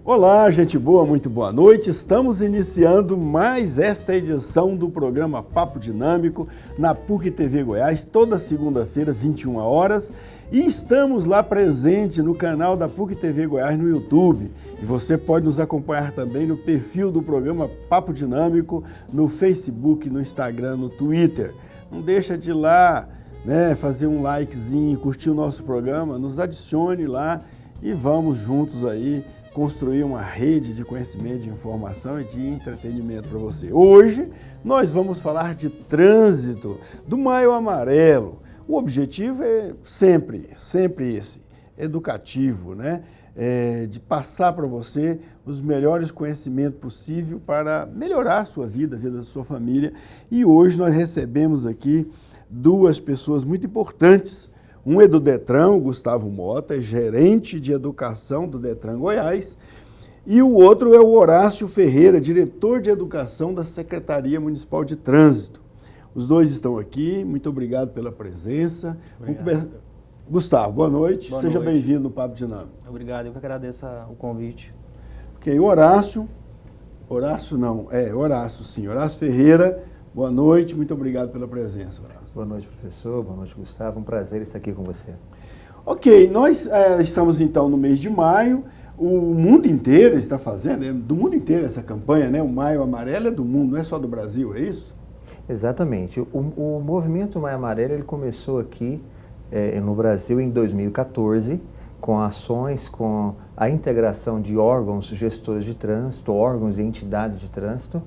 Olá, gente boa, muito boa noite. Estamos iniciando mais esta edição do programa Papo Dinâmico na PUC TV Goiás, toda segunda-feira, 21 horas. E estamos lá presente no canal da PUC TV Goiás no YouTube. E você pode nos acompanhar também no perfil do programa Papo Dinâmico, no Facebook, no Instagram, no Twitter. Não deixa de ir lá, fazer um likezinho, curtir o nosso programa, nos adicione lá e vamos juntos aí construir uma rede de conhecimento, de informação e de entretenimento para você. Hoje nós vamos falar de trânsito, do Maio Amarelo. O objetivo é sempre esse, educativo, de passar para você os melhores conhecimentos possíveis para melhorar a sua vida, a vida da sua família. E hoje nós recebemos aqui duas pessoas muito importantes. Um é do Detran, o Gustavo Mota, é gerente de educação do Detran Goiás, e o outro é o Horácio Ferreira, diretor de educação da Secretaria Municipal de Trânsito. Os dois estão aqui, muito obrigado pela presença. Gustavo, boa noite, seja bem-vindo no Papo Dinâmico. Obrigado, eu que agradeço o convite. Ok, Horácio Ferreira, boa noite, muito obrigado pela presença, Horácio. Boa noite, professor. Boa noite, Gustavo. Um prazer estar aqui com você. Ok, nós estamos então no mês de maio. O mundo inteiro está fazendo, do mundo inteiro essa campanha, O Maio Amarelo é do mundo, não é só do Brasil, é isso? Exatamente. O movimento Maio Amarelo ele começou aqui no Brasil em 2014, com ações, com a integração de órgãos gestores de trânsito, órgãos e entidades de trânsito.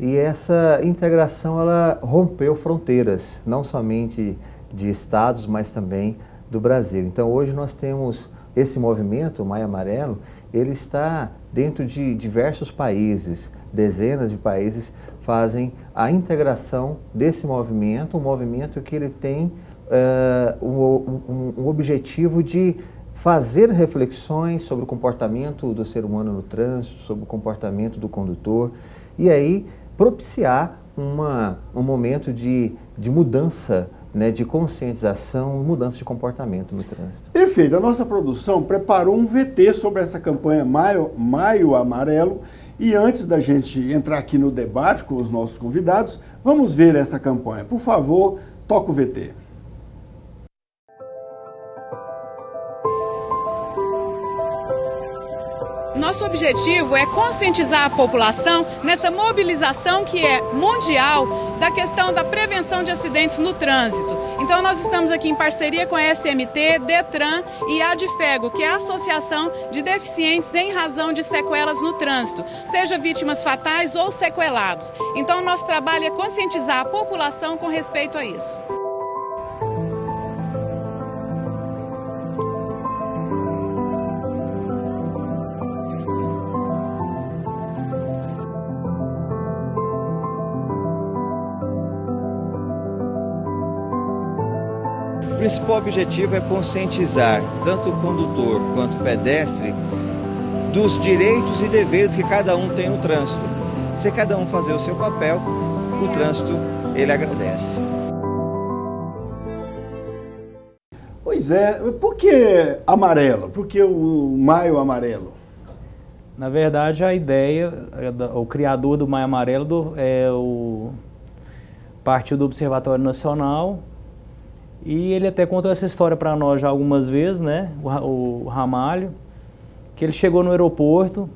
E essa integração, ela rompeu fronteiras, não somente de estados, mas também do Brasil. Então, hoje nós temos esse movimento, o Maio Amarelo, ele está dentro de diversos países, dezenas de países fazem a integração desse movimento, um movimento que ele tem um objetivo de fazer reflexões sobre o comportamento do ser humano no trânsito, sobre o comportamento do condutor, e aí propiciar um momento de mudança, de conscientização, mudança de comportamento no trânsito. Perfeito. A nossa produção preparou um VT sobre essa campanha Maio Amarelo e antes da gente entrar aqui no debate com os nossos convidados, vamos ver essa campanha. Por favor, toca o VT. Nosso objetivo é conscientizar a população nessa mobilização que é mundial da questão da prevenção de acidentes no trânsito. Então nós estamos aqui em parceria com a SMT, Detran e a Adfego, que é a Associação de Deficientes em Razão de Sequelas no Trânsito, seja vítimas fatais ou sequelados. Então o nosso trabalho é conscientizar a população com respeito a isso. O principal objetivo é conscientizar tanto o condutor quanto o pedestre dos direitos e deveres que cada um tem no trânsito. Se cada um fazer o seu papel, o trânsito, ele agradece. Pois é, por que amarelo? Por que o Maio Amarelo? Na verdade, a ideia, o criador do Maio Amarelo partiu do Observatório Nacional. E ele até contou essa história para nós já algumas vezes, o Ramalho, que ele chegou no aeroporto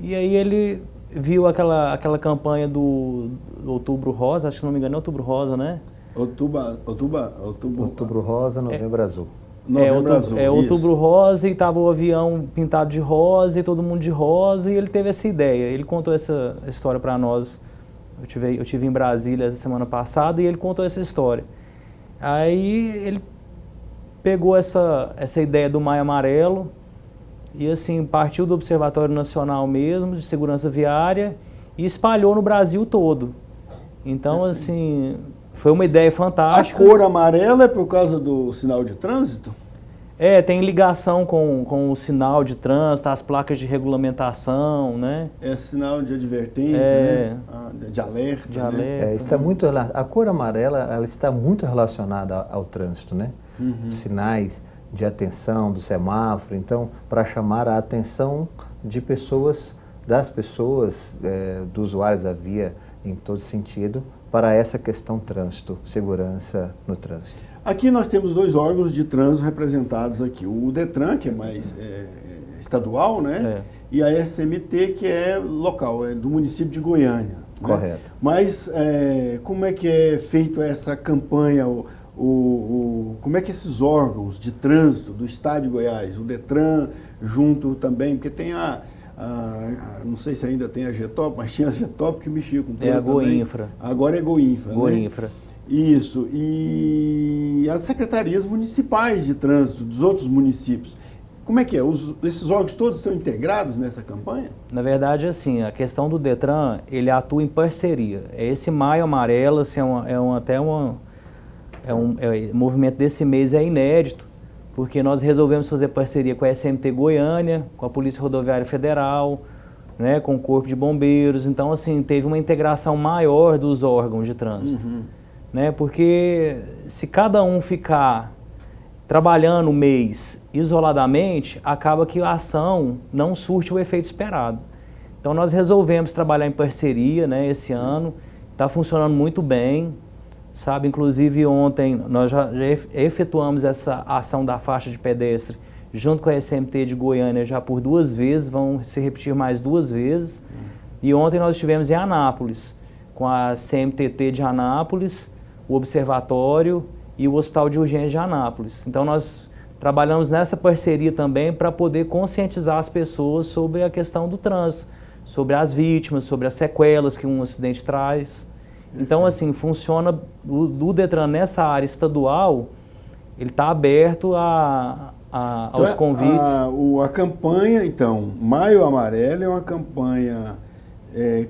e aí ele viu aquela campanha do Outubro Rosa, acho que se não me engano é Outubro Rosa, né? Outubro Rosa, Novembro Azul. Outubro Rosa e estava o avião pintado de rosa e todo mundo de rosa e ele teve essa ideia. Ele contou essa história para nós, eu tive em Brasília semana passada e ele contou essa história. Aí ele pegou essa ideia do Maio Amarelo e assim partiu do Observatório Nacional mesmo, de Segurança Viária, e espalhou no Brasil todo. Então, assim, foi uma ideia fantástica. A cor amarela é por causa do sinal de trânsito? Tem ligação com o sinal de trânsito, as placas de regulamentação, né? É sinal de advertência, né? De alerta. De alerta. Está muito, a cor amarela ela está muito relacionada ao trânsito, né? Sinais de atenção do semáforo, então, para chamar a atenção de pessoas, dos usuários da via em todo sentido, para essa questão trânsito, segurança no trânsito. Aqui nós temos 2 órgãos de trânsito representados aqui. O DETRAN, que é mais estadual, né? E a SMT, que é local, é do município de Goiânia. Correto. Né? Mas como é que é feita essa campanha? Como é que esses órgãos de trânsito do estado de Goiás, o DETRAN junto também, porque tem não sei se ainda tem a GETOP, mas tinha a GETOP que mexia com trânsito também. É a GOINFRA. Agora é GOINFRA, GOINFRA. Né? Isso. E as secretarias municipais de trânsito dos outros municípios. Como é que é? Esses órgãos todos estão integrados nessa campanha? Na verdade, assim, a questão do DETRAN, ele atua em parceria. Esse Maio Amarelo, assim, o movimento desse mês é inédito, porque nós resolvemos fazer parceria com a SMT Goiânia, com a Polícia Rodoviária Federal, né, com o Corpo de Bombeiros. Então, assim, teve uma integração maior dos órgãos de trânsito. Né, porque se cada um ficar trabalhando o mês isoladamente, acaba que a ação não surte o efeito esperado. Então, nós resolvemos trabalhar em parceria, né, esse ano. Está funcionando muito bem. Sabe, inclusive ontem nós já efetuamos essa ação da faixa de pedestre junto com a SMT de Goiânia já por 2 vezes, vão se repetir mais 2 vezes. E ontem nós estivemos em Anápolis, com a CMTT de Anápolis, o Observatório e o Hospital de Urgência de Anápolis. Então nós trabalhamos nessa parceria também para poder conscientizar as pessoas sobre a questão do trânsito, sobre as vítimas, sobre as sequelas que um acidente traz. Então, assim, funciona, do DETRAN nessa área estadual, ele está aberto aos convites. A campanha, então, Maio Amarelo é uma campanha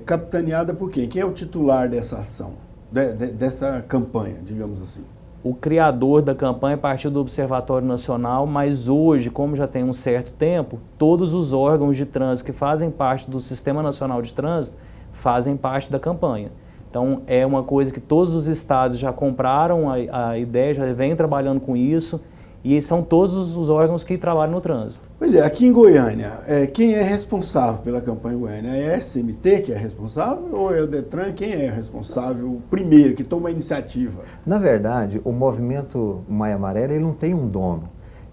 capitaneada por quem? Quem é o titular dessa ação, dessa campanha, digamos assim? O criador da campanha partiu do Observatório Nacional, mas hoje, como já tem um certo tempo, todos os órgãos de trânsito que fazem parte do Sistema Nacional de Trânsito fazem parte da campanha. Então, é uma coisa que todos os estados já compraram a ideia, já vêm trabalhando com isso, e são todos os órgãos que trabalham no trânsito. Pois é, aqui em Goiânia, quem é responsável pela campanha em Goiânia? É a SMT que é responsável ou é o DETRAN? Quem é responsável primeiro, que toma a iniciativa? Na verdade, o movimento Maio Amarelo ele não tem um dono.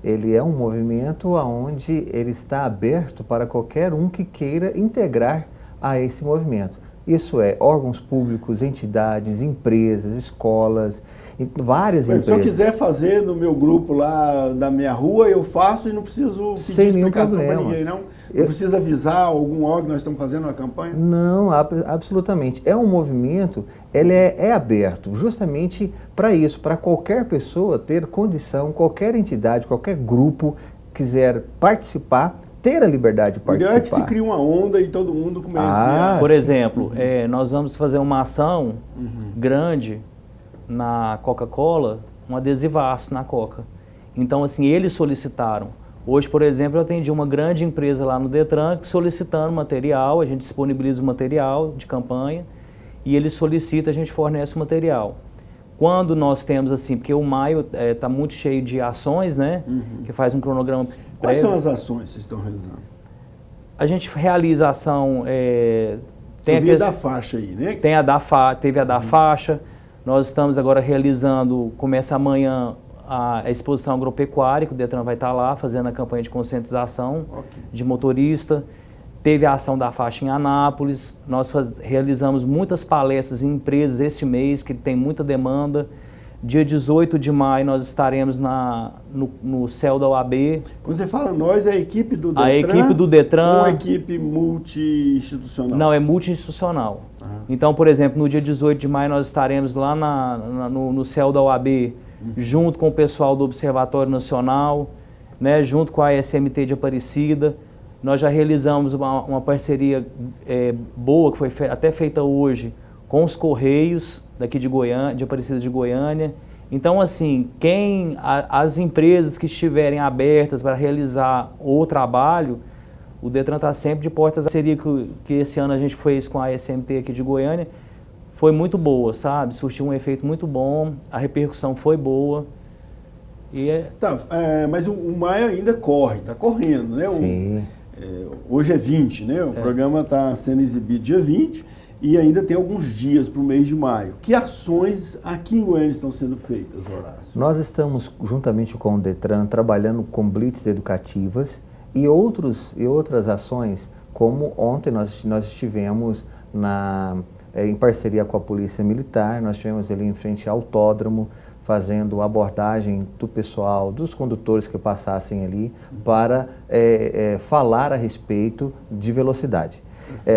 Ele é um movimento onde ele está aberto para qualquer um que queira integrar a esse movimento. Isso é, órgãos públicos, entidades, empresas, escolas, várias empresas. Se eu quiser fazer no meu grupo lá da minha rua, eu faço e não preciso pedir explicação para ninguém, não? Não precisa avisar algum órgão que nós estamos fazendo uma campanha? Não, absolutamente. É um movimento, ele é aberto justamente para isso, para qualquer pessoa ter condição, qualquer entidade, qualquer grupo quiser participar, ter a liberdade de participar. O ideal é que se crie uma onda e todo mundo comece a... Por exemplo, nós vamos fazer uma ação grande na Coca-Cola, um adesivaço na Coca. Então, assim, eles solicitaram. Hoje, por exemplo, eu atendi uma grande empresa lá no DETRAN solicitando material, a gente disponibiliza o material de campanha e eles solicitam, a gente fornece o material. Quando nós temos, assim, porque o maio está muito cheio de ações, né? Que faz um cronograma prévio. Quais são as ações que vocês estão realizando? A gente realiza a ação... Tem a da faixa aí, né? Teve a da faixa. Nós estamos agora realizando, começa amanhã, a exposição agropecuária, que o DETRAN vai estar lá fazendo a campanha de conscientização de motorista. Teve a ação da faixa em Anápolis, nós realizamos muitas palestras em empresas este mês, que tem muita demanda. Dia 18 de maio nós estaremos no céu da UAB. Quando você fala nós, é a equipe do DETRAN? A equipe do DETRAN. Ou a equipe multi-institucional? Não, é multi-institucional. Então, por exemplo, no dia 18 de maio nós estaremos lá no céu da UAB, junto com o pessoal do Observatório Nacional, né, junto com a SMT de Aparecida. Nós já realizamos uma parceria boa, que foi até feita hoje, com os Correios daqui de Goiânia, de Aparecida de Goiânia, Então, assim, as empresas que estiverem abertas para realizar o trabalho, o Detran está sempre de portas. A parceria que esse ano a gente fez com a SMT aqui de Goiânia foi muito boa, sabe? Surtiu um efeito muito bom, a repercussão foi boa. Tá, mas o Maio ainda está correndo, né? Sim. Hoje é 20, né? O programa está sendo exibido dia 20 e ainda tem alguns dias para o mês de maio. Que ações aqui em Goiânia estão sendo feitas, Horácio? Nós estamos, juntamente com o Detran, trabalhando com blitz educativas e outras ações, como ontem nós estivemos em parceria com a Polícia Militar, nós estivemos ali em frente ao autódromo, fazendo abordagem do pessoal, dos condutores que passassem ali, para falar a respeito de velocidade.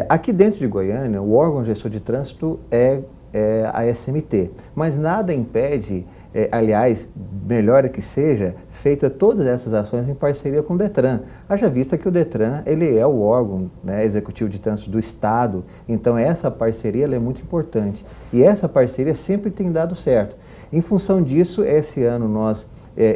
Aqui dentro de Goiânia, o órgão gestor de trânsito é a SMT, mas nada impede, aliás, melhor é que seja, feita todas essas ações em parceria com o Detran. Haja vista que o Detran, ele é o órgão, né, executivo de trânsito do Estado, então essa parceria ela é muito importante. E essa parceria sempre tem dado certo. Em função disso, esse ano nós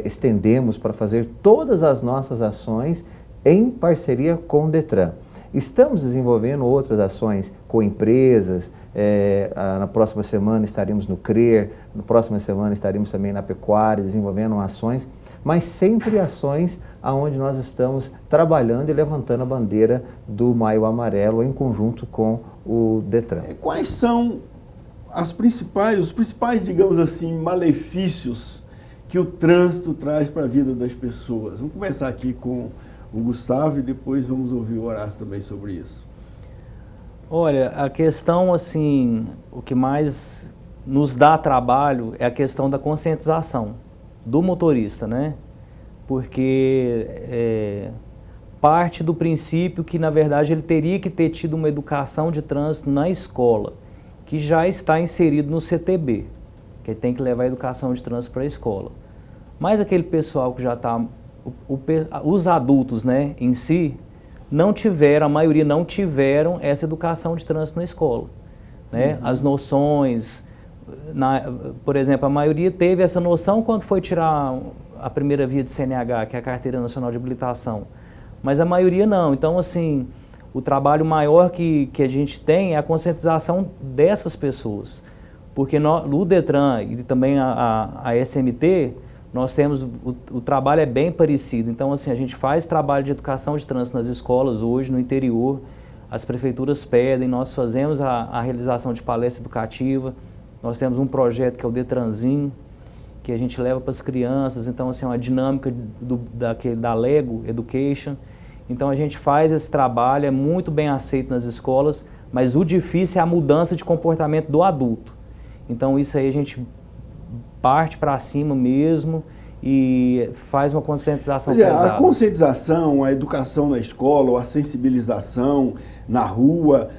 estendemos para fazer todas as nossas ações em parceria com o Detran. Estamos desenvolvendo outras ações com empresas, na próxima semana estaremos no CRER, na próxima semana estaremos também na Pecuária, desenvolvendo ações, mas sempre ações onde nós estamos trabalhando e levantando a bandeira do Maio Amarelo em conjunto com o Detran. Quais são os principais, digamos assim, malefícios que o trânsito traz para a vida das pessoas? Vamos começar aqui com o Gustavo e depois vamos ouvir o Horácio também sobre isso. Olha, a questão, assim, o que mais nos dá trabalho é a questão da conscientização do motorista, né? Porque parte do princípio que, na verdade, ele teria que ter tido uma educação de trânsito na escola, que já está inserido no CTB, que ele tem que levar a educação de trânsito para a escola. Mas aquele pessoal que já está, os adultos, né, em si, não tiveram, a maioria não tiveram essa educação de trânsito na escola, né? As noções, por exemplo, a maioria teve essa noção quando foi tirar a primeira via de CNH, que é a Carteira Nacional de Habilitação, mas a maioria não. Então, assim, o trabalho maior que a gente tem é a conscientização dessas pessoas, porque no Detran e também a SMT, nós temos, o trabalho é bem parecido. Então, assim, a gente faz trabalho de educação de trânsito nas escolas hoje, no interior, as prefeituras pedem, nós fazemos a realização de palestra educativa, nós temos um projeto que é o Detranzinho, que a gente leva para as crianças, então, assim, uma dinâmica da Lego Education. Então, a gente faz esse trabalho, é muito bem aceito nas escolas, mas o difícil é a mudança de comportamento do adulto. Então, isso aí a gente parte para cima mesmo e faz uma conscientização pesada. A conscientização, a educação na escola, a sensibilização na rua,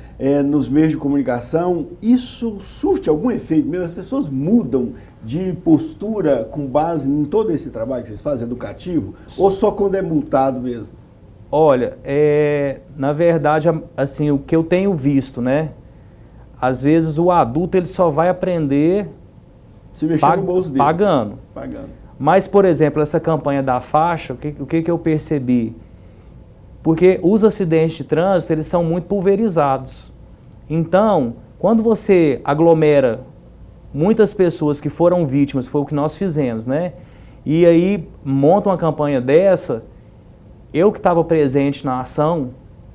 nos meios de comunicação, isso surte algum efeito mesmo? As pessoas mudam de postura com base em todo esse trabalho que vocês fazem, educativo, ou só quando é multado mesmo? Olha, na verdade, assim, o que eu tenho visto, né? Às vezes o adulto ele só vai aprender se mexer no bolso dele. Pagando. Mas, por exemplo, essa campanha da faixa, o que eu percebi? Porque os acidentes de trânsito, eles são muito pulverizados. Então, quando você aglomera muitas pessoas que foram vítimas, foi o que nós fizemos, né? E aí monta uma campanha dessa, eu que estava presente na ação,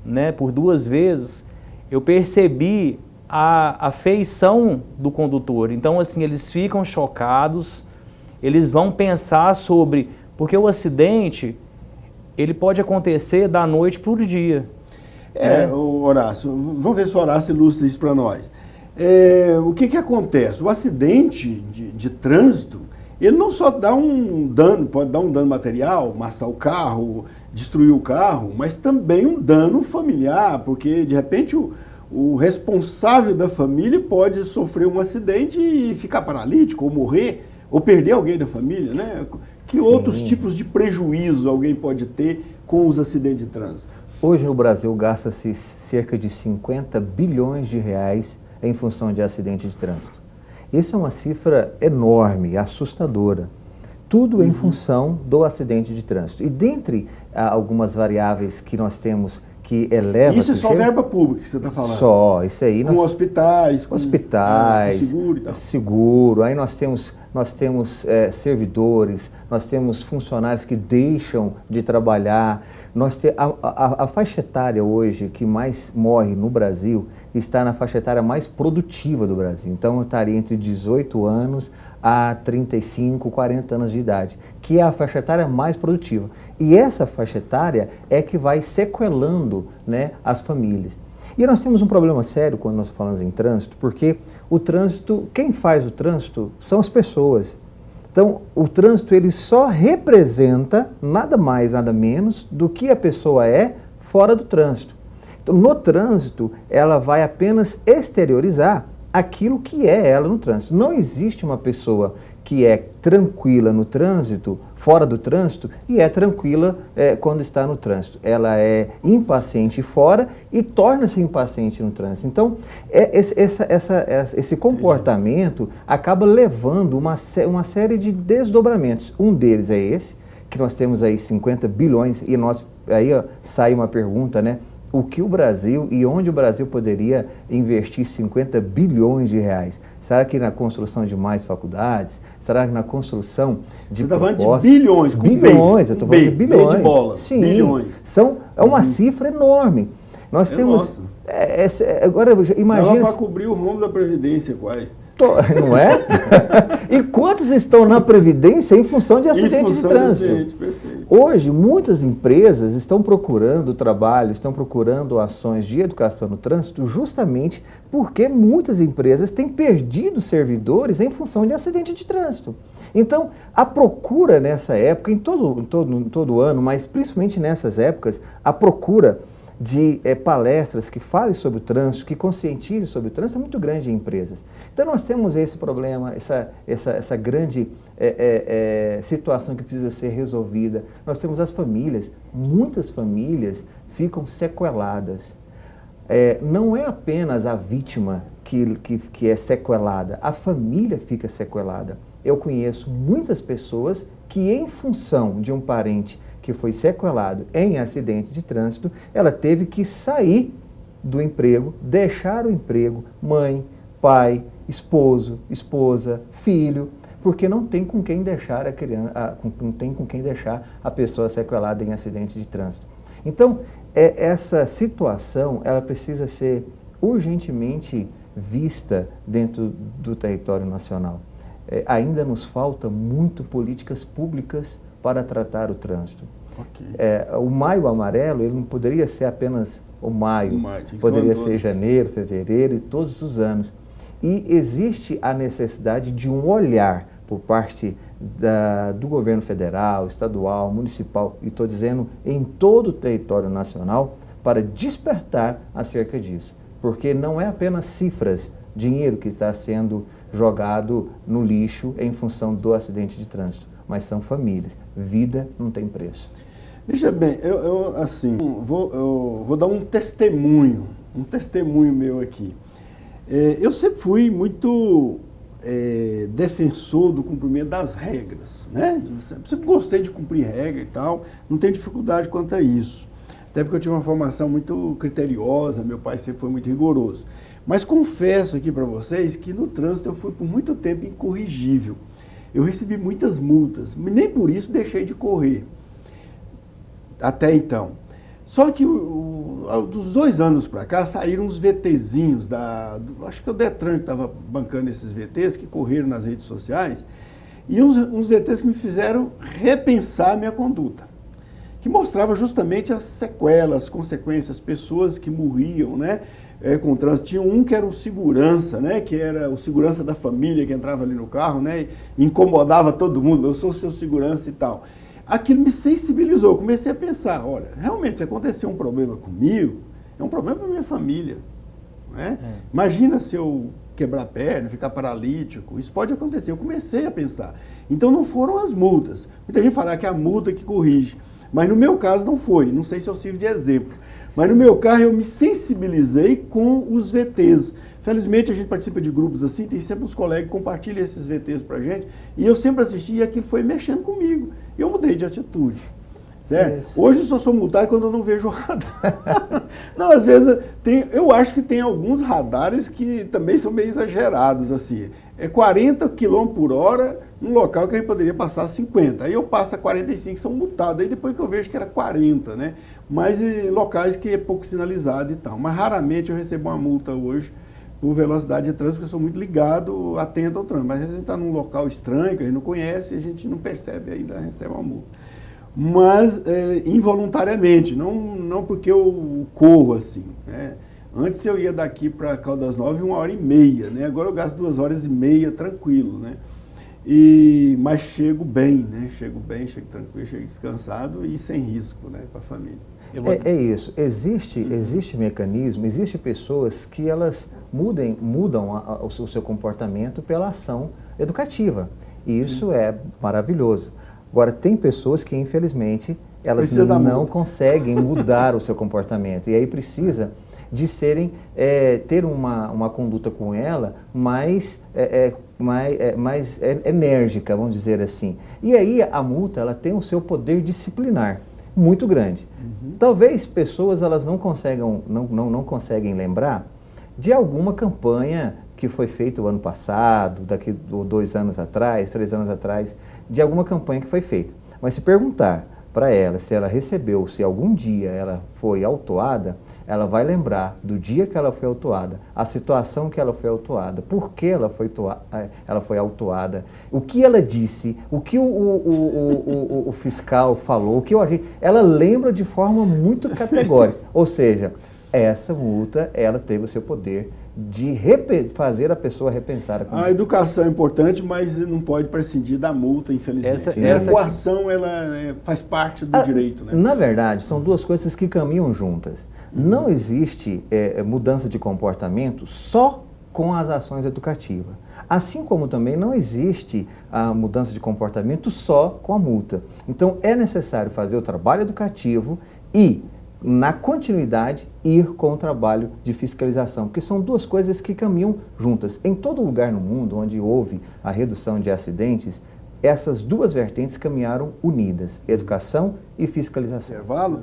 né, por 2 vezes, eu percebi a feição do condutor. Então, assim, eles ficam chocados, eles vão pensar sobre... Porque o acidente, ele pode acontecer da noite para o dia. Horácio, vamos ver se o Horácio ilustra isso para nós. O que acontece? O acidente de trânsito, ele não só dá um dano, pode dar um dano material, amassar o carro, destruir o carro, mas também um dano familiar, porque, de repente, o responsável da família pode sofrer um acidente e ficar paralítico, ou morrer, ou perder alguém da família, né? Que Sim. outros tipos de prejuízo alguém pode ter com os acidentes de trânsito? Hoje no Brasil gasta-se cerca de 50 bilhões de reais em função de acidente de trânsito. Isso é uma cifra enorme, assustadora. Tudo em função do acidente de trânsito. E dentre algumas variáveis que nós temos que eleva... Isso é só verba pública que você está falando? Só, isso aí... Com hospitais, com seguro e tal? Seguro, aí nós temos servidores, nós temos funcionários que deixam de trabalhar. A faixa etária hoje que mais morre no Brasil está na faixa etária mais produtiva do Brasil. Então, estaria entre 18 anos a 35, 40 anos de idade, que é a faixa etária mais produtiva. E essa faixa etária é que vai sequelando, né, as famílias. E nós temos um problema sério quando nós falamos em trânsito, porque o trânsito, quem faz o trânsito são as pessoas. Então, o trânsito ele só representa nada mais, nada menos do que a pessoa é fora do trânsito. Então, no trânsito, ela vai apenas exteriorizar aquilo que é ela no trânsito. Não existe uma pessoa que é tranquila no trânsito, fora do trânsito, e é tranquila quando está no trânsito. Ela é impaciente fora e torna-se impaciente no trânsito. Então, esse comportamento acaba levando uma série de desdobramentos. Um deles é esse, que nós temos aí 50 bilhões, e aí sai uma pergunta, né? O que o Brasil e onde o Brasil poderia investir 50 bilhões de reais? Será que na construção de mais faculdades? Será que na construção de... Você está falando de bilhões, com bilhões, eu estou falando de bilhões. B de bola, sim, bilhões. É uma cifra enorme. Nós temos... agora, imagina... Dava para cobrir o rombo da Previdência, quase. Não é? E quantos estão na Previdência em função de acidentes de trânsito? Perfeito. Hoje, muitas empresas estão procurando trabalho, estão procurando ações de educação no trânsito justamente porque muitas empresas têm perdido servidores em função de acidente de trânsito. Então, a procura nessa época, em todo ano, mas principalmente nessas épocas, a procura de palestras que falem sobre o trânsito, que conscientizem sobre o trânsito, é muito grande em empresas. Então, nós temos esse problema, essa grande situação que precisa ser resolvida. Nós temos as famílias, muitas famílias ficam sequeladas. Não é apenas a vítima que é sequelada, a família fica sequelada. Eu conheço muitas pessoas que, em função de um parente que foi sequelado em acidente de trânsito, ela teve que sair do emprego, deixar o emprego, mãe, pai, esposo, esposa, filho, porque não tem com quem deixar a criança, não tem com quem deixar a pessoa sequelada em acidente de trânsito. Então, essa situação, ela precisa ser urgentemente vista dentro do território nacional. Ainda nos falta muito políticas públicas para tratar o trânsito. Okay. O Maio Amarelo, ele não poderia ser apenas o maio, poderia ser janeiro, fevereiro e todos os anos. E existe a necessidade de um olhar por parte do governo federal, estadual, municipal, e estou dizendo em todo o território nacional, para despertar acerca disso. Porque não é apenas cifras, dinheiro que está sendo jogado no lixo em função do acidente de trânsito, mas são famílias. Vida não tem preço. Veja bem, eu vou dar um testemunho meu aqui. Eu sempre fui muito defensor do cumprimento das regras, né? Sempre gostei de cumprir regra e tal, não tenho dificuldade quanto a isso. Até porque eu tive uma formação muito criteriosa, meu pai sempre foi muito rigoroso. Mas confesso aqui para vocês que no trânsito eu fui por muito tempo incorrigível. Eu recebi muitas multas, nem por isso deixei de correr, até então. Só que dos 2 anos para cá saíram uns VTzinhos, acho que é o Detran que estava bancando esses VTs, que correram nas redes sociais, e uns VTs que me fizeram repensar a minha conduta, que mostrava justamente as sequelas, as consequências, as pessoas que morriam, né? Com o trânsito. Tinha um que era o segurança, né? Que era o segurança da família que entrava ali no carro, né? E incomodava todo mundo, eu sou seu segurança e tal. Aquilo me sensibilizou, comecei a pensar, olha, realmente se acontecer um problema comigo, é um problema para minha família, né? Imagina se eu quebrar a perna, ficar paralítico, isso pode acontecer. Eu comecei a pensar. Então não foram as multas. Muita gente fala que é a multa que corrige. Mas no meu caso não foi, não sei se eu sirvo de exemplo. Mas no meu caso eu me sensibilizei com os VTs. Felizmente a gente participa de grupos assim, tem sempre uns colegas que compartilham esses VTs pra gente, e eu sempre assisti e aquilo foi mexendo comigo. E eu mudei de atitude. Certo? Hoje eu só sou multado quando eu não vejo o radar. Não, às vezes eu acho que tem alguns radares que também são meio exagerados, assim. É 40 km por hora num local que a gente poderia passar 50. Aí eu passo a 45, são multados. Aí depois que eu vejo que era 40, né? Mas em locais que é pouco sinalizado e tal. Mas raramente eu recebo uma multa hoje por velocidade de trânsito, porque eu sou muito ligado, atento ao trânsito. Mas às vezes a gente está num local estranho, que a gente não conhece, e a gente não percebe ainda, recebe uma multa. Mas involuntariamente, não porque eu corro assim, né? Antes eu ia daqui para Caldas Novas 1h30, né? Agora eu gasto 2h30 tranquilo, né? Mas chego bem, né? Chego tranquilo, chego descansado e sem risco, né, para a família. É isso, existe mecanismo, existe pessoas que elas mudam o seu comportamento pela ação educativa, e isso é maravilhoso. Agora, tem pessoas que, infelizmente, elas não conseguem mudar o seu comportamento. E aí precisa de ter uma conduta com ela mais enérgica, vamos dizer assim. E aí a multa ela tem o seu poder disciplinar muito grande. Talvez pessoas elas não conseguem lembrar de alguma campanha que foi feita o ano passado, daqui 2 anos atrás, 3 anos atrás, de alguma campanha que foi feita. Mas se perguntar para ela se ela recebeu, se algum dia ela foi autuada, ela vai lembrar do dia que ela foi autuada, a situação que ela foi autuada, por que ela foi autuada, o que ela disse, o que o fiscal falou, o que o agente... Ela lembra de forma muito categórica. Ou seja, essa multa, ela teve o seu poder de fazer a pessoa repensar a conduta. A educação é importante, mas não pode prescindir da multa, infelizmente. A coação ela faz parte do direito, né? Na verdade, são duas coisas que caminham juntas. Não existe mudança de comportamento só com as ações educativas. Assim como também não existe a mudança de comportamento só com a multa. Então, é necessário fazer o trabalho educativo e, na continuidade, ir com o trabalho de fiscalização, porque são duas coisas que caminham juntas. Em todo lugar no mundo onde houve a redução de acidentes, essas duas vertentes caminharam unidas, educação e fiscalização. Intervalo.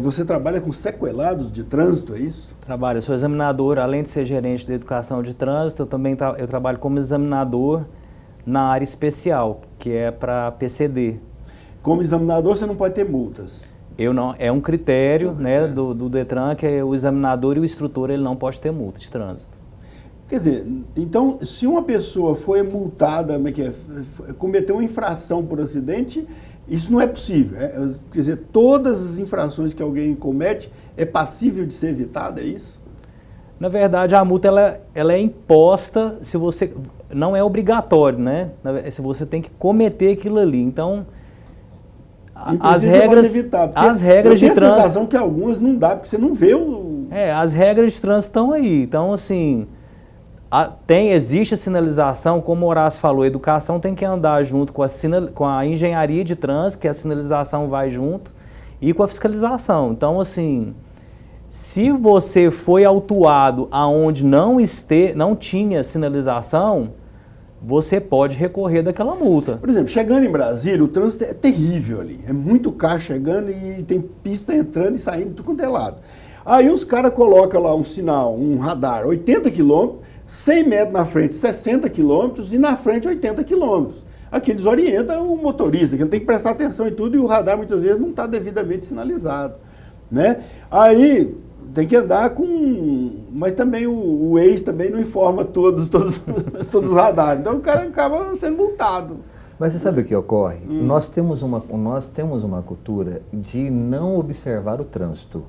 Você trabalha com sequelados de trânsito, é isso? Trabalho, eu sou examinador, além de ser gerente de educação de trânsito, eu trabalho como examinador na área especial, que é para PCD. Como examinador você não pode ter multas? É um critério, né, do Detran, que é o examinador e o instrutor, ele não pode ter multa de trânsito. Quer dizer, então, se uma pessoa foi multada, cometeu uma infração por acidente, isso não é possível. Quer dizer, todas as infrações que alguém comete é passível de ser evitada, é isso? Na verdade, a multa ela é imposta se você... Não é obrigatório, né? Se você tem que cometer aquilo ali. Então... As regras de trânsito... Eu tenho a sensação que algumas não dá, porque você não vê o... as regras de trânsito estão aí. Então, assim, existe a sinalização, como o Horácio falou, a educação tem que andar junto com a engenharia de trânsito, que a sinalização vai junto, e com a fiscalização. Então, assim, se você foi autuado aonde não tinha sinalização, você pode recorrer daquela multa. Por exemplo, chegando em Brasília, o trânsito é terrível ali. É muito carro chegando e tem pista entrando e saindo de tudo quanto é lado. Aí os caras colocam lá um sinal, um radar, 80 km, 100 metros na frente, 60 km e na frente 80 km. Aqui desorienta o motorista, que ele tem que prestar atenção em tudo e o radar muitas vezes não está devidamente sinalizado, né? Aí tem que andar com... Mas também o Waze também não informa todos os radares. Então o cara acaba sendo multado. Mas você sabe o que ocorre? Nós temos uma cultura de não observar o trânsito.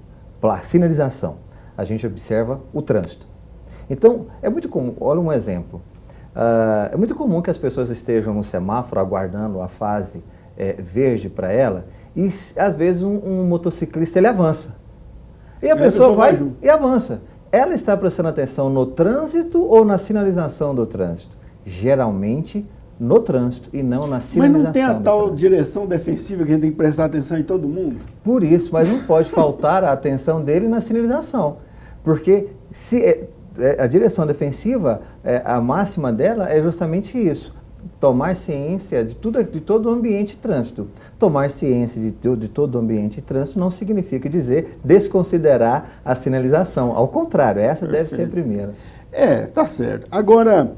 Sinalização. A gente observa o trânsito. Então, é muito comum... Olha um exemplo. É muito comum que as pessoas estejam no semáforo aguardando a fase verde para ela e, às vezes, um motociclista ele avança. E a pessoa vai e avança. Ela está prestando atenção no trânsito ou na sinalização do trânsito? Geralmente, no trânsito e não na sinalização. Mas não tem a tal direção defensiva que a gente tem que prestar atenção em todo mundo? Por isso, mas não pode faltar a atenção dele na sinalização. Porque se a direção defensiva, a máxima dela é justamente isso. Tomar ciência de todo o ambiente de trânsito. Tomar ciência de todo o ambiente de trânsito não significa dizer desconsiderar a sinalização. Ao contrário, essa deve ser a primeira. Tá certo. Agora,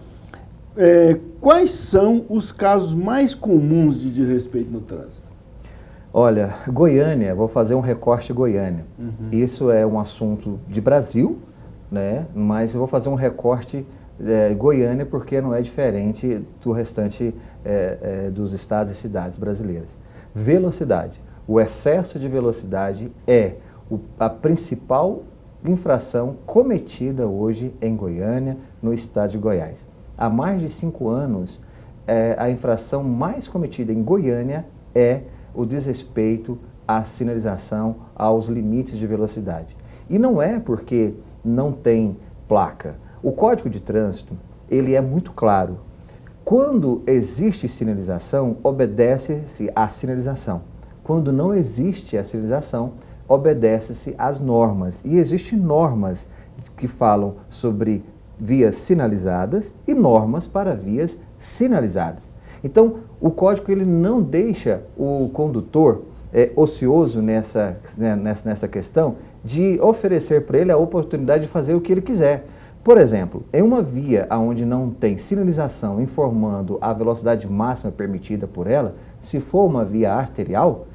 quais são os casos mais comuns de desrespeito no trânsito? Olha, Goiânia, vou fazer um recorte Goiânia. Isso é um assunto de Brasil, né? Mas eu vou fazer um recorte Goiânia porque não é diferente do restante dos estados e cidades brasileiras. Velocidade. O excesso de velocidade é a principal infração cometida hoje em Goiânia, no estado de Goiás. Há mais de 5 anos, a infração mais cometida em Goiânia é o desrespeito à sinalização, aos limites de velocidade. E não é porque não tem placa. O Código de Trânsito, ele é muito claro. Quando existe sinalização, obedece-se à sinalização. Quando não existe a sinalização, obedece-se às normas. E existem normas que falam sobre vias sinalizadas e normas para vias sinalizadas. Então, o Código ele não deixa o condutor ocioso nessa questão de oferecer para ele a oportunidade de fazer o que ele quiser. Por exemplo, em uma via onde não tem sinalização informando a velocidade máxima permitida por ela, se for uma via arterial,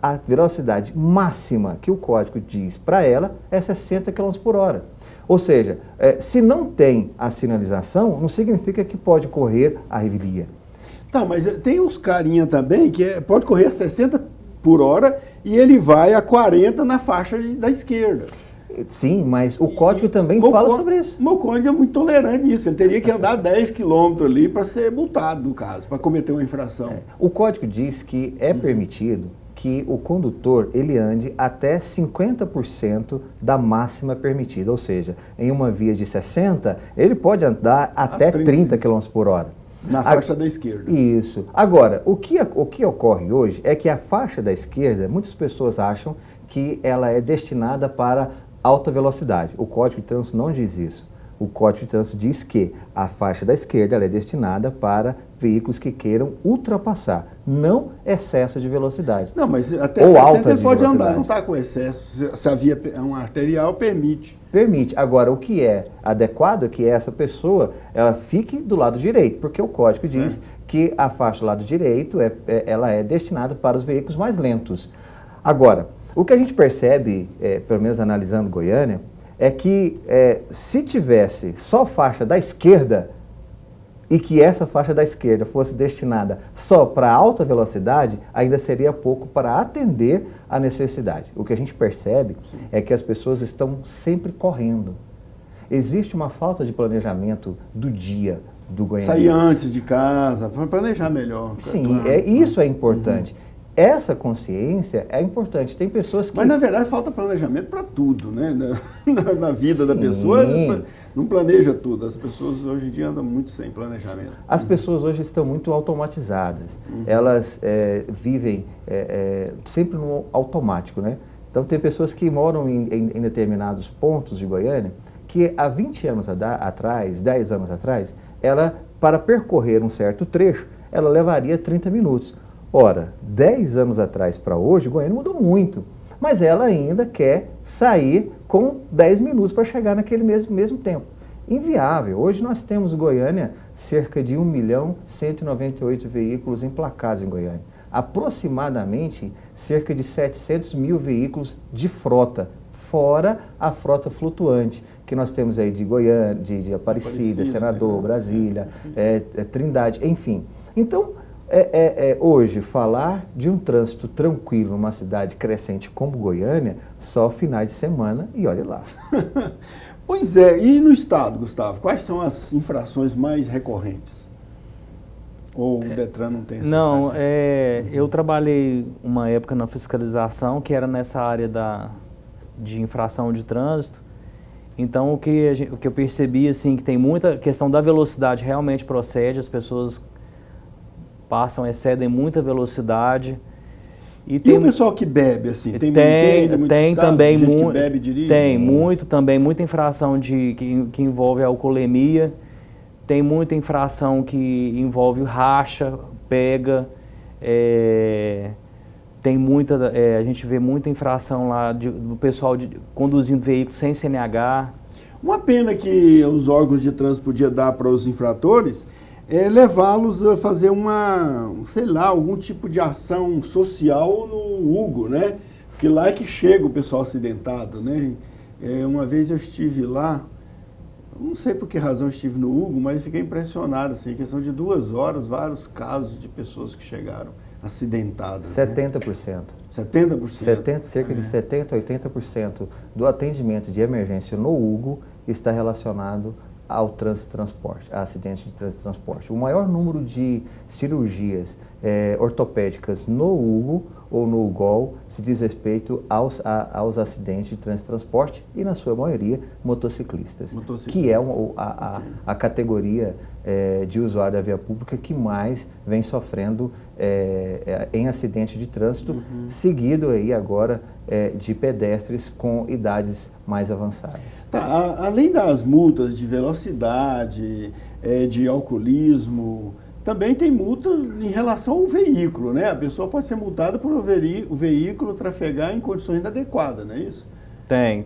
a velocidade máxima que o código diz para ela é 60 km por hora. Ou seja, se não tem a sinalização, não significa que pode correr a revelia. Tá, mas tem uns carinha também que pode correr a 60 por hora e ele vai a 40 na faixa da esquerda. Sim, mas o código também fala sobre isso. O meu código é muito tolerante nisso. Ele teria que andar 10 km ali para ser multado, no caso, para cometer uma infração. O código diz que é permitido que o condutor ele ande até 50% da máxima permitida. Ou seja, em uma via de 60, ele pode andar até 30 km por hora. Na faixa da esquerda. Isso. Agora, o que ocorre hoje é que a faixa da esquerda, muitas pessoas acham que ela é destinada para alta velocidade. O Código de Trânsito não diz isso. O Código de Trânsito diz que a faixa da esquerda ela é destinada para veículos que queiram ultrapassar, não excesso de velocidade. Não, mas até ou 60 alta ele pode velocidade. andar, não está com excesso. Se a via é uma arterial, permite. Permite. Agora, o que é adequado é que essa pessoa ela fique do lado direito, porque o Código diz que a faixa do lado direito ela é destinada para os veículos mais lentos. Agora, o que a gente percebe, pelo menos analisando Goiânia, é que se tivesse só faixa da esquerda e que essa faixa da esquerda fosse destinada só para alta velocidade, ainda seria pouco para atender a necessidade. O que a gente percebe é que as pessoas estão sempre correndo. Existe uma falta de planejamento do dia do goianense. Sair antes de casa, para planejar melhor. Sim, isso é importante. Essa consciência é importante. Tem pessoas que... Mas, na verdade, falta planejamento para tudo, né? Na vida da pessoa, não planeja tudo. As pessoas, hoje em dia, andam muito sem planejamento. As pessoas hoje estão muito automatizadas. Elas vivem sempre no automático, né? Então, tem pessoas que moram em determinados pontos de Goiânia que, há 20 anos atrás, 10 anos atrás, para percorrer um certo trecho, ela levaria 30 minutos. Ora, 10 anos atrás para hoje, Goiânia mudou muito, mas ela ainda quer sair com 10 minutos para chegar naquele mesmo tempo. Inviável. Hoje nós temos em Goiânia cerca de 1.198.000 veículos emplacados em Goiânia. Aproximadamente cerca de 700 mil veículos de frota, fora a frota flutuante, que nós temos aí de Goiânia, de Aparecida, Senador, Brasília, Trindade, enfim. Então, hoje, falar de um trânsito tranquilo numa cidade crescente como Goiânia, só finais de semana e olha lá. Pois é, e no estado, Gustavo, quais são as infrações mais recorrentes? Ou o Detran não tem essa estatística? Eu trabalhei uma época na fiscalização, que era nessa área de infração de trânsito. Então, o que eu percebi, assim, que tem muita questão da velocidade realmente procede, as pessoas excedem muita velocidade. E o pessoal que bebe, assim, tem também gente que bebe e dirige? Tem muita infração que envolve alcoolemia, tem muita infração que envolve racha, pega, a gente vê muita infração lá do pessoal conduzindo veículos sem CNH. Uma pena que os órgãos de trânsito podiam dar para os infratores é levá-los a fazer algum tipo de ação social no Hugo, né? Porque lá é que chega o pessoal acidentado, né? Uma vez eu estive lá, não sei por que razão eu estive no Hugo, mas fiquei impressionado, assim, em questão de 2 horas, vários casos de pessoas que chegaram acidentadas. 70%. Né? 70%? Cerca de 70% a 80% do atendimento de emergência no Hugo está relacionado ao trânsito e transporte, a acidentes de trânsito e transporte. O maior número de cirurgias ortopédicas no Hugo ou no UGOL se diz respeito aos acidentes de trânsito e transporte e, na sua maioria, motociclistas. Que é a categoria de usuário da via pública que mais vem sofrendo em acidente de trânsito, seguido aí agora de pedestres com idades mais avançadas. Tá, além das multas de velocidade, de alcoolismo, também tem multa em relação ao veículo, né? A pessoa pode ser multada por o veículo trafegar em condições inadequadas, não é isso?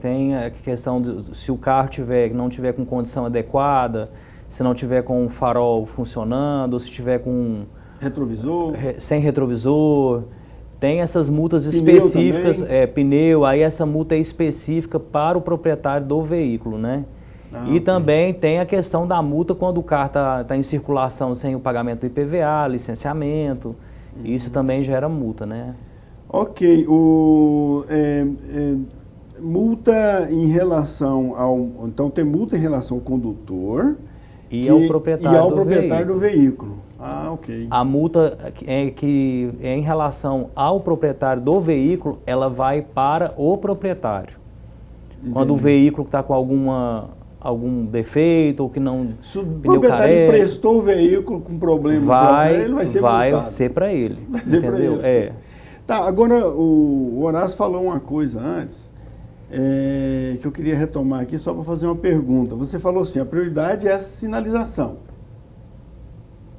Tem a questão de se o carro não tiver com condição adequada, se não tiver com o farol funcionando, ou se tiver com retrovisor, sem retrovisor. Tem essas multas específicas, pneu, aí essa multa é específica para o proprietário do veículo, né? E também tem a questão da multa quando o carro está em circulação sem o pagamento do IPVA, licenciamento, isso também gera multa, né? Ok, multa em relação então tem multa em relação ao condutor e ao proprietário do veículo. Ok. A multa que é em relação ao proprietário do veículo, ela vai para o proprietário. Entendi. Quando o veículo está com algum defeito ou que não... Se o proprietário emprestou o veículo com problema, ele vai ser multado. Vai ser para ele. Vai ser para ele. Tá, agora o Horácio falou uma coisa antes, que eu queria retomar aqui só para fazer uma pergunta. Você falou assim, a prioridade é a sinalização.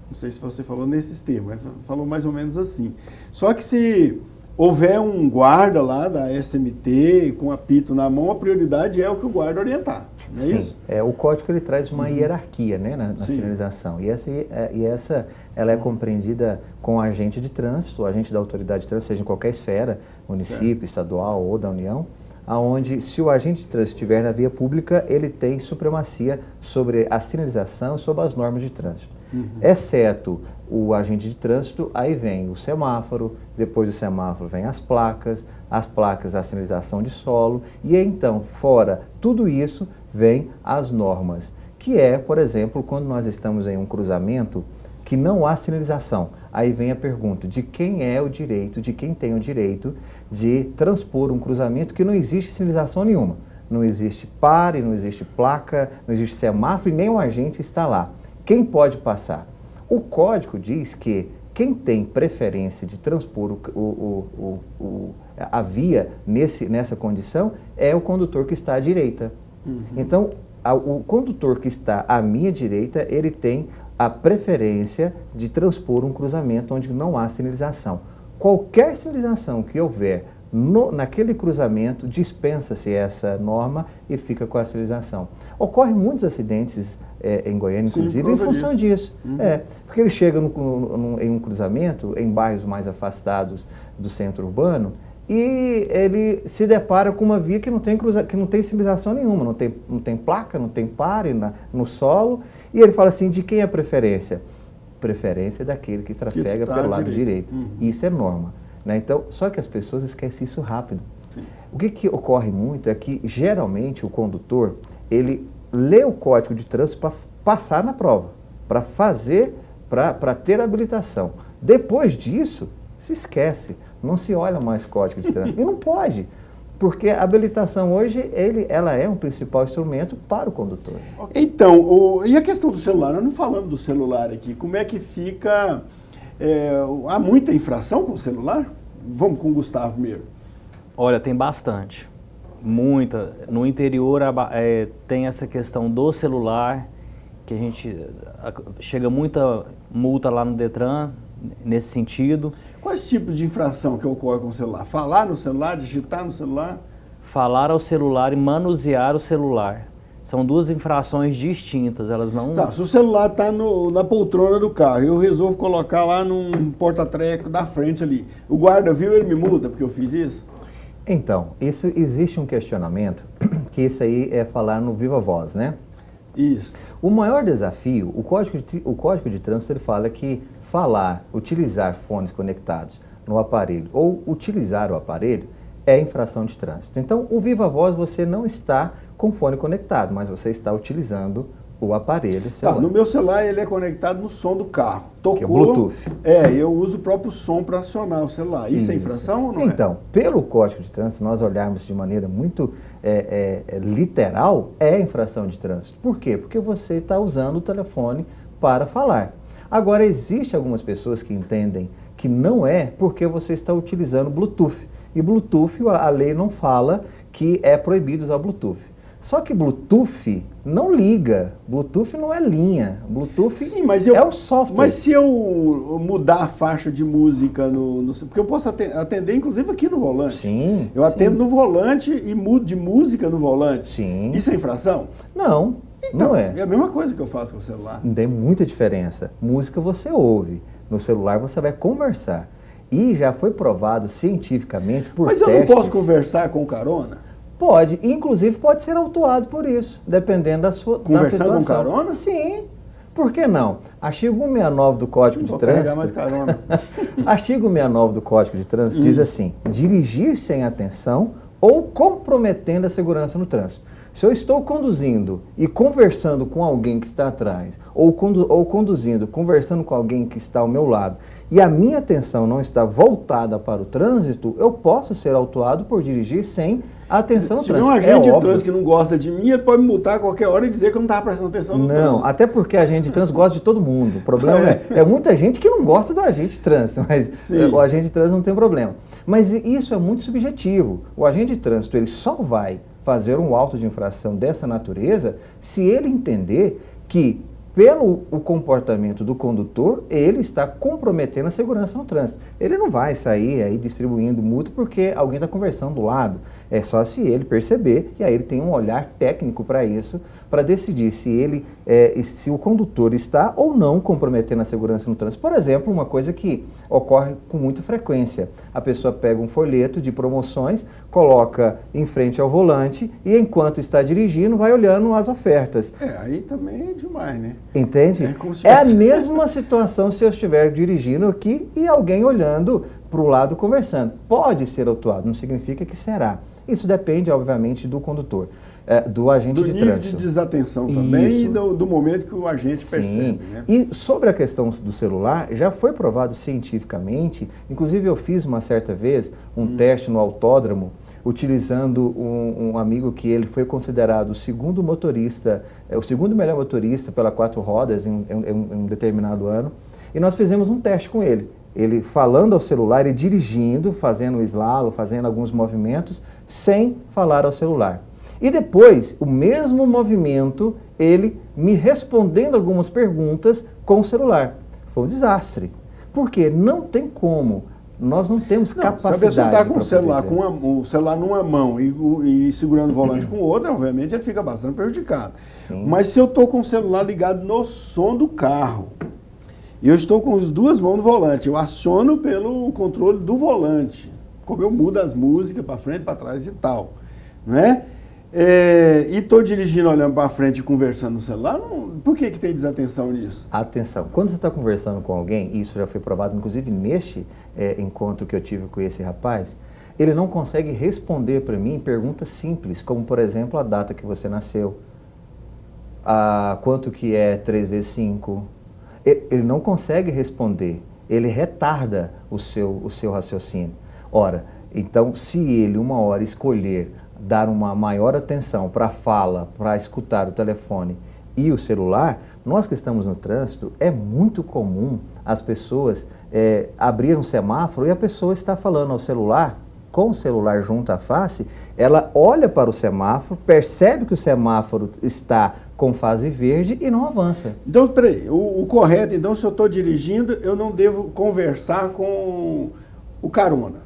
Não sei se você falou nesses termos, mas falou mais ou menos assim. Só que se houver um guarda lá da SMT com apito na mão, a prioridade é o que o guarda orientar, não é isso? Sim, o código ele traz uma hierarquia, né, na sinalização, e essa ela é compreendida com o agente de trânsito, o agente da autoridade de trânsito, seja em qualquer esfera, município, estadual ou da União, aonde se o agente de trânsito estiver na via pública, ele tem supremacia sobre a sinalização e sobre as normas de trânsito. Exceto o agente de trânsito, aí vem o semáforo, depois do semáforo vem as placas, a sinalização de solo, e então, fora tudo isso, vem as normas, que é, por exemplo, quando nós estamos em um cruzamento que não há sinalização. Aí vem a pergunta de quem é o direito, de quem tem o direito de transpor um cruzamento que não existe sinalização nenhuma. Não existe pare, não existe placa, não existe semáforo e nem o agente está lá. Quem pode passar? O código diz que quem tem preferência de transpor a via nessa condição é o condutor que está à direita. Então, o condutor que está à minha direita, ele tem a preferência de transpor um cruzamento onde não há sinalização. Qualquer sinalização que houver naquele cruzamento, dispensa-se essa norma e fica com a sinalização. Ocorrem muitos acidentes em Goiânia, inclusive, em função disso. Porque ele chega em um cruzamento, em bairros mais afastados do centro urbano, e ele se depara com uma via que não tem sinalização nenhuma, não tem placa, não tem pare no solo, e ele fala assim, de quem é a preferência? Preferência daquele que trafega pelo lado direito. Isso é norma. Né? Então, só que as pessoas esquecem isso rápido. O que ocorre muito é que, geralmente, o condutor, ele lê o código de trânsito para passar na prova, para ter habilitação. Depois disso, se esquece, não se olha mais código de trânsito. E não pode, porque a habilitação hoje, ela é um principal instrumento para o condutor. Então, e a questão do celular? Nós não falamos do celular aqui. Como é que fica há muita infração com o celular? Vamos com o Gustavo primeiro. Olha, tem bastante. Muita. No interior tem essa questão do celular, que a gente chega muita multa lá no Detran nesse sentido. Quais tipos de infração que ocorre com o celular? Falar no celular, digitar no celular? Falar ao celular e manusear o celular. São duas infrações distintas, elas não... Tá, se o celular está na poltrona do carro, eu resolvo colocar lá num porta-treco da frente ali. O guarda viu, ele me multa porque eu fiz isso? Então, existe um questionamento, que isso aí é falar no viva voz, né? Isso. O maior desafio, o Código de Trânsito ele fala que utilizar fones conectados no aparelho ou utilizar o aparelho é infração de trânsito. Então, o viva voz você não está com fone conectado, mas você está utilizando o aparelho celular. Tá, no meu celular ele é conectado no som do carro. Tocou, que é Bluetooth. Eu uso o próprio som para acionar o celular. Isso é infração ou não Então, pelo Código de Trânsito, nós olharmos de maneira muito literal, é infração de trânsito. Por quê? Porque você está usando o telefone para falar. Agora, existem algumas pessoas que entendem que não é porque você está utilizando Bluetooth. E Bluetooth, a lei não fala que é proibido usar Bluetooth. Só que Bluetooth não liga, Bluetooth não é linha, Bluetooth é um software. Mas se eu mudar a faixa de música, porque eu posso atender inclusive aqui no volante. Sim. Eu atendo no volante e mudo de música no volante. Sim. Isso é infração? Não, então, não é. É a mesma coisa que eu faço com o celular. Não tem muita diferença. Música você ouve, no celular você vai conversar. E já foi provado cientificamente por testes... Mas eu não posso conversar com carona? Pode, inclusive pode ser autuado por isso, dependendo da sua Conversando da situação. com carona? Sim, por que não? Artigo 169 do Código de Trânsito... Vou pegar mais carona. Artigo 169 do Código de Trânsito diz assim, dirigir sem atenção ou comprometendo a segurança no trânsito. Se eu estou conduzindo e conversando com alguém que está atrás, ou conduzindo, conversando com alguém que está ao meu lado, e a minha atenção não está voltada para o trânsito, eu posso ser autuado por dirigir sem atenção ao trânsito. Se tiver um agente de trânsito que não gosta de mim, ele pode me multar a qualquer hora e dizer que eu não estava prestando atenção no trânsito. Não, até porque a agente de trânsito gosta de todo mundo. O problema é muita gente que não gosta do agente de trânsito, mas o agente de trânsito não tem problema. Mas isso é muito subjetivo. O agente de trânsito ele só vai fazer um auto de infração dessa natureza se ele entender que, pelo o comportamento do condutor, ele está comprometendo a segurança no trânsito. Ele não vai sair aí distribuindo multa porque alguém está conversando do lado. É só se ele perceber, e aí ele tem um olhar técnico para isso, para decidir se o condutor está ou não comprometendo a segurança no trânsito. Por exemplo, uma coisa que ocorre com muita frequência. A pessoa pega um folheto de promoções, coloca em frente ao volante e enquanto está dirigindo vai olhando as ofertas. Aí também é demais, né? Entende? É a mesma situação se eu estiver dirigindo aqui e alguém olhando para o lado conversando. Pode ser autuado, não significa que será. Isso depende, obviamente, do condutor, do agente de trânsito. Do nível de desatenção também e do momento que o agente percebe. Né? E sobre a questão do celular, já foi provado cientificamente, inclusive eu fiz uma certa vez um teste no autódromo, utilizando um amigo que ele foi considerado o segundo motorista, o segundo melhor motorista pela 4 rodas em um determinado ano, e nós fizemos um teste com ele. Ele falando ao celular e dirigindo, fazendo o slalom, fazendo alguns movimentos, sem falar ao celular. E depois, o mesmo movimento, ele me respondendo algumas perguntas com o celular. Foi um desastre. Porque não tem como. Nós não temos capacidade. Se a pessoa está com o celular, o celular numa mão e segurando o volante com outra, obviamente ele fica bastante prejudicado. Sim. Mas se eu estou com o celular ligado no som do carro, e eu estou com as duas mãos no volante, eu aciono pelo controle do volante, como eu mudo as músicas para frente, para trás e tal, não é? E estou dirigindo, olhando para frente e conversando no celular, por que tem desatenção nisso? Atenção, quando você está conversando com alguém, e isso já foi provado, inclusive neste encontro que eu tive com esse rapaz, ele não consegue responder para mim perguntas simples, como por exemplo a data que você nasceu, quanto que é 3 vezes 5, ele não consegue responder, ele retarda o seu raciocínio. Ora, então se ele uma hora escolher dar uma maior atenção para a fala, para escutar o telefone e o celular, Nós que estamos no trânsito, é muito comum as pessoas abrir um semáforo e a pessoa está falando ao celular, com o celular junto à face, ela olha para o semáforo, percebe que o semáforo está com fase verde e não avança. Então, peraí, o correto, então, se eu estou dirigindo, eu não devo conversar com o carona?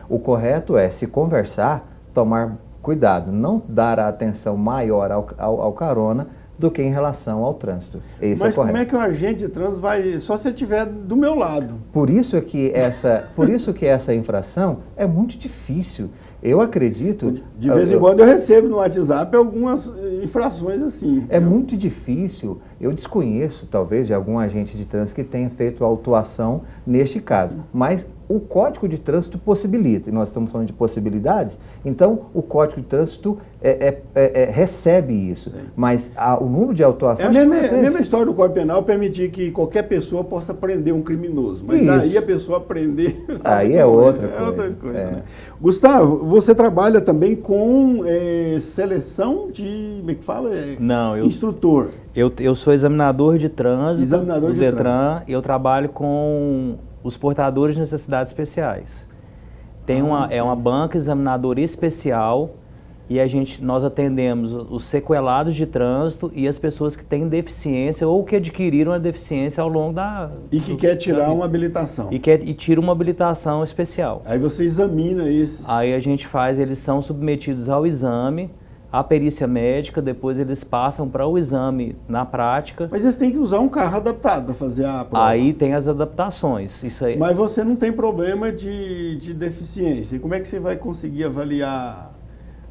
O correto é, se conversar, tomar cuidado, não dar a atenção maior ao carona do que em relação ao trânsito. Esse Mas é o correto. como é que o agente de trânsito vai, só se ele estiver do meu lado? Por isso que essa infração é muito difícil. Eu acredito... De vez em quando eu recebo no WhatsApp algumas infrações assim. É muito difícil, eu desconheço talvez de algum agente de trânsito que tenha feito autuação neste caso, mas o Código de Trânsito possibilita, e nós estamos falando de possibilidades, então o Código de Trânsito recebe isso, sim. Mas o número de autuação... É a mesma história do Código Penal permitir que qualquer pessoa possa prender um criminoso, mas isso. Daí a pessoa prender... Aí é outra coisa. É outra coisa, né? Gustavo, você trabalha também com seleção de... Como é que fala? Instrutor. Eu sou examinador de trânsito do de Detran e eu trabalho com os portadores de necessidades especiais. Tem uma banca examinadora especial e nós atendemos os sequelados de trânsito e as pessoas que têm deficiência ou que adquiriram a deficiência ao longo da... E que quer tirar uma habilitação. E tira uma habilitação especial. Aí você examina esses. Aí a gente eles são submetidos ao exame, à perícia médica, depois eles passam para o exame na prática. Mas eles têm que usar um carro adaptado para fazer a prova. Aí tem as adaptações. Isso aí. Mas você não tem problema de deficiência. E como é que você vai conseguir avaliar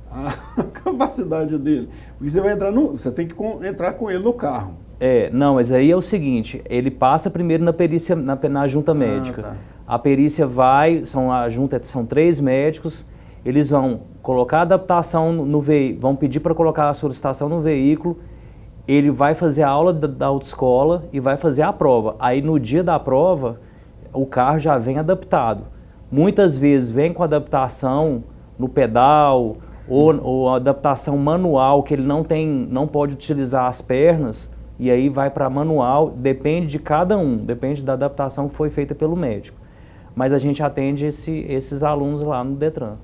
a capacidade dele? Porque você tem que entrar com ele no carro. Não, mas aí é o seguinte, ele passa primeiro na perícia, na junta médica. Tá. A perícia são 3 médicos, eles vão colocar a adaptação no veículo, vão pedir para colocar a solicitação no veículo, ele vai fazer a aula da autoescola e vai fazer a prova. Aí no dia da prova, o carro já vem adaptado. Muitas vezes vem com adaptação no pedal ou adaptação manual, que ele não pode utilizar as pernas, e aí vai para manual, depende de cada um, depende da adaptação que foi feita pelo médico. Mas a gente atende esses alunos lá no Detran.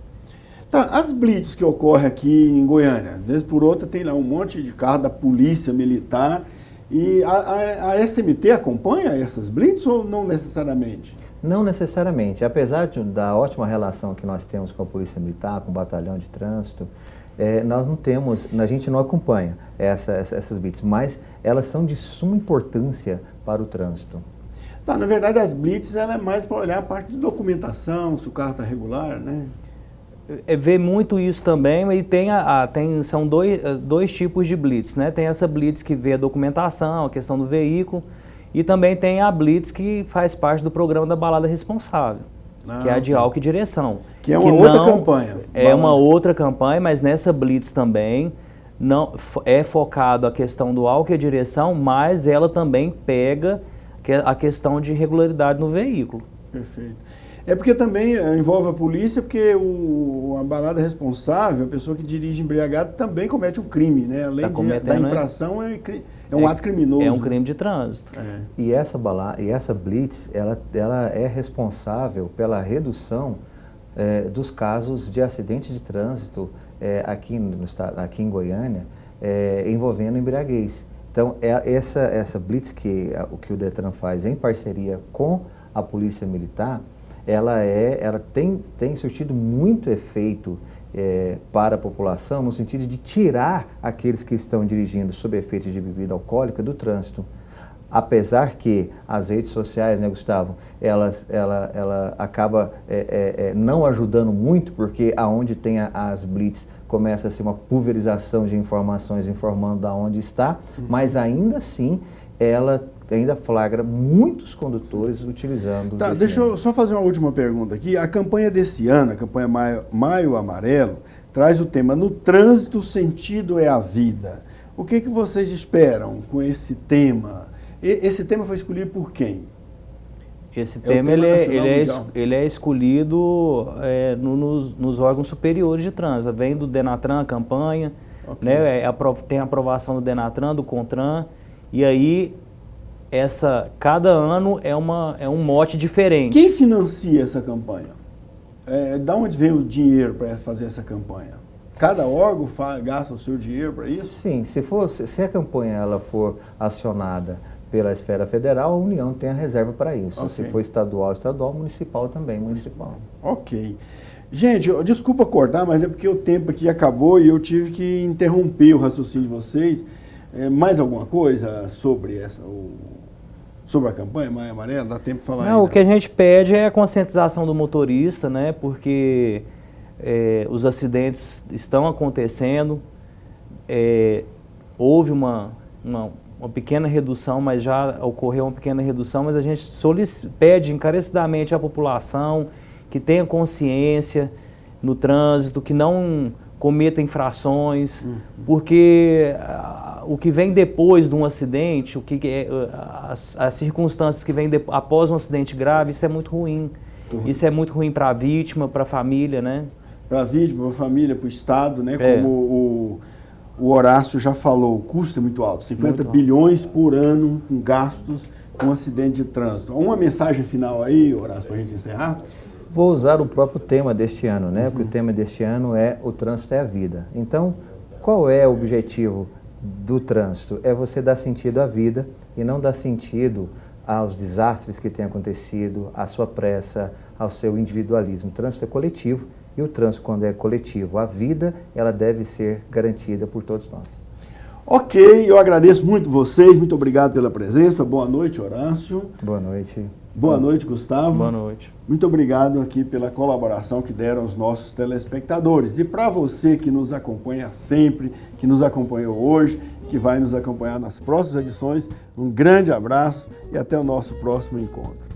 Tá, as blitz que ocorrem aqui em Goiânia, às vezes por outra tem lá um monte de carro da polícia militar, e a SMT acompanha essas blitz ou não necessariamente? Não necessariamente, apesar da ótima relação que nós temos com a Polícia Militar, com o Batalhão de Trânsito, nós não temos, a gente não acompanha essas blitz, mas elas são de suma importância para o trânsito. Tá, na verdade as blitz ela é mais para olhar a parte de documentação, se o carro está regular, né? Vê muito isso também, e são dois tipos de blitz, né? Tem essa blitz que vê a documentação, a questão do veículo, e também tem a blitz que faz parte do programa da balada responsável, que é a de álcool e direção. Que é uma outra campanha. É uma outra campanha, mas nessa blitz também não é focado a questão do álcool e a direção, mas ela também pega a questão de regularidade no veículo. Perfeito. É porque também envolve a polícia, porque a balada responsável, a pessoa que dirige embriagado também comete um crime, né? Além da infração, é um ato criminoso. É um crime de trânsito. E essa blitz, ela é responsável pela redução dos casos de acidente de trânsito aqui em Goiânia, envolvendo embriaguez. Então, essa blitz que o Detran faz em parceria com a Polícia Militar, ela tem surtido muito efeito para a população, no sentido de tirar aqueles que estão dirigindo sob efeito de bebida alcoólica do trânsito. Apesar que as redes sociais, né, Gustavo, ela acaba não ajudando muito, porque aonde tem as blitz começa a ser uma pulverização de informações informando de onde está, mas ainda assim ela ainda flagra muitos condutores utilizando... Tá, deixa eu só fazer uma última pergunta aqui. A campanha desse ano, a campanha Maio Amarelo, traz o tema No Trânsito, o Sentido é a Vida. O que vocês esperam com esse tema? Esse tema foi escolhido por quem? Esse tema ele é escolhido nos órgãos superiores de trânsito. Vem do Denatran, a campanha, okay, né? Tem a aprovação do Denatran, do CONTRAN, e aí cada ano é um mote diferente. Quem financia essa campanha? Da onde vem o dinheiro para fazer essa campanha? Cada órgão gasta o seu dinheiro para isso? Sim, se a campanha ela for acionada pela esfera federal, a União tem a reserva para isso. Okay. Se for estadual, municipal também, municipal. Ok. Gente, desculpa cortar, mas é porque o tempo aqui acabou e eu tive que interromper o raciocínio de vocês. Mais alguma coisa sobre a campanha Maio Amarelo? Dá tempo de falar? Não, o que a gente pede é a conscientização do motorista, né? Porque os acidentes estão acontecendo, houve uma pequena redução, mas já ocorreu uma pequena redução, mas a gente pede encarecidamente à população que tenha consciência no trânsito, que não cometa infrações, porque o que vem depois de um acidente, as circunstâncias que vêm após um acidente grave, isso é muito ruim. Isso é muito ruim para a vítima, para a família, né? Para a vítima, para a família, para o Estado, né? Como o Horácio já falou, o custo é muito alto, 50 bilhões por ano com gastos com acidente de trânsito. Uma mensagem final aí, Horácio, para a gente encerrar? Vou usar o próprio tema deste ano, né? Porque o tema deste ano é o trânsito é a vida. Então, qual é o objetivo do trânsito? É você dar sentido à vida e não dar sentido aos desastres que têm acontecido, à sua pressa, ao seu individualismo. O trânsito é coletivo e o trânsito, quando é coletivo, a vida, ela deve ser garantida por todos nós. Ok, eu agradeço muito vocês, muito obrigado pela presença. Boa noite, Horácio. Boa noite. Boa noite, Gustavo. Boa noite. Muito obrigado aqui pela colaboração que deram os nossos telespectadores. E para você que nos acompanha sempre, que nos acompanhou hoje, que vai nos acompanhar nas próximas edições, um grande abraço e até o nosso próximo encontro.